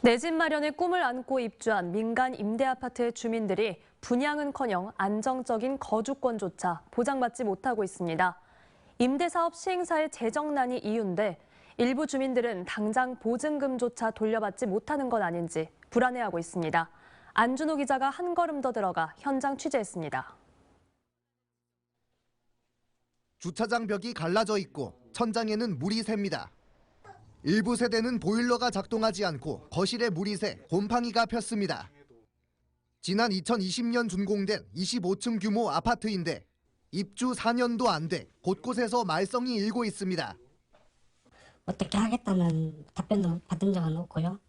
내 집 마련의 꿈을 안고 입주한 민간 임대아파트의 주민들이 분양은커녕 안정적인 거주권조차 보장받지 못하고 있습니다. 임대사업 시행사의 재정난이 이유인데 일부 주민들은 당장 보증금조차 돌려받지 못하는 건 아닌지 불안해하고 있습니다. 안준호 기자가 한 걸음 더 들어가 현장 취재했습니다. 주차장 벽이 갈라져 있고 천장에는 물이 샙니다. 일부 세대는 보일러가 작동하지 않고 거실에 물이 새 곰팡이가 폈습니다. 지난 2020년 준공된 25층 규모 아파트인데 입주 4년도 안 돼 곳곳에서 말썽이 일고 있습니다. 어떻게 하겠다는 답변도 받은 적은 없고요.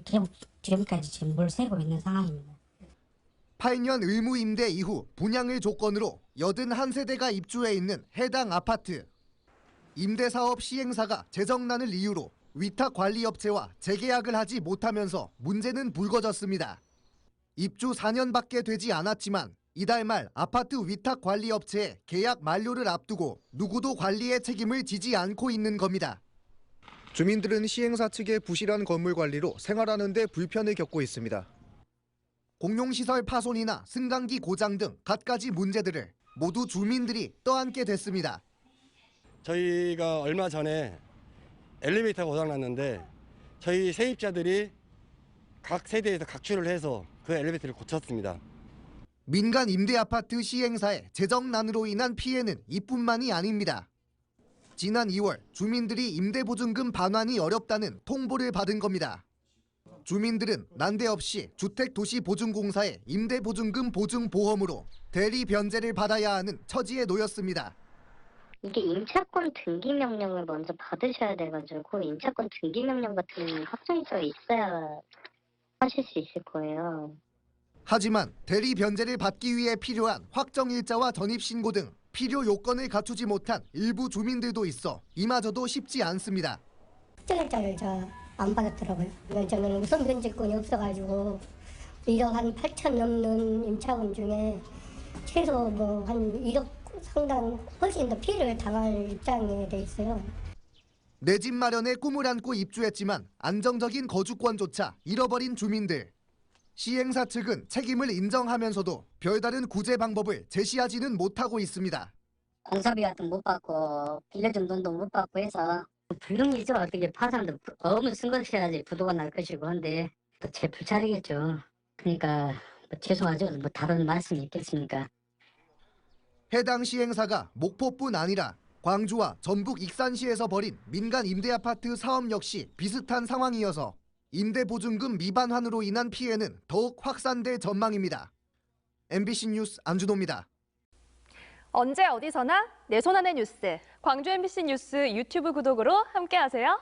계속 지금까지 지금 물 새고 있는 상황입니다. 8년 의무 임대 이후 분양을 조건으로 81세대가 입주해 있는 해당 아파트. 임대사업 시행사가 재정난을 이유로 위탁관리업체와 재계약을 하지 못하면서 문제는 불거졌습니다. 입주 4년밖에 되지 않았지만 이달 말 아파트 위탁관리업체의 계약 만료를 앞두고 누구도 관리의 책임을 지지 않고 있는 겁니다. 주민들은 시행사 측의 부실한 건물 관리로 생활하는 데 불편을 겪고 있습니다. 공용시설 파손이나 승강기 고장 등 갖가지 문제들을 모두 주민들이 떠안게 됐습니다. 저희가 얼마 전에 엘리베이터가 고장났는데 저희 세입자들이 각 세대에서 각출을 해서 그 엘리베이터를 고쳤습니다. 민간 임대아파트 시행사의 재정난으로 인한 피해는 이뿐만이 아닙니다. 지난 2월 주민들이 임대보증금 반환이 어렵다는 통보를 받은 겁니다. 주민들은 난데없이 주택도시보증공사의 임대보증금 보증보험으로 대리 변제를 받아야 하는 처지에 놓였습니다. 이게 임차권 등기 명령을 먼저 받으셔야 돼가지고 임차권 등기 명령 같은 확정일자가 있어야 하실 수 있을 거예요. 하지만 대리 변제를 받기 위해 필요한 확정일자와 전입신고 등 필요 요건을 갖추지 못한 일부 주민들도 있어 이마저도 쉽지 않습니다. 확정일자를 안 받았더라고요. 저는 우선 변제권이 없어가지고 1억 한 8천 넘는 임차금 중에 최소 한 1억 상당 훨씬 더 피해를 당할 입장에 돼 있어요. 내 집 마련의 꿈을 안고 입주했지만 안정적인 거주권조차 잃어버린 주민들. 시행사 측은 책임을 인정하면서도 별다른 구제 방법을 제시하지는 못하고 있습니다. 공사비 같은 거 못 받고 빌려준 돈도 못 받고 해서 불능이죠. 어떻게 파산도 어음을 쓴 것이야지 부도가 날 것이고 한데 또 제 불찰이겠죠. 그러니까 죄송하죠. 다른 말씀이 있겠습니까? 해당 시행사가 목포뿐 아니라 광주와 전북 익산시에서 벌인 민간 임대아파트 사업 역시 비슷한 상황이어서 임대보증금 미반환으로 인한 피해는 더욱 확산될 전망입니다. MBC 뉴스 안준호입니다. 언제 어디서나 내 손 안의 뉴스. 광주 MBC 뉴스 유튜브 구독으로 함께하세요.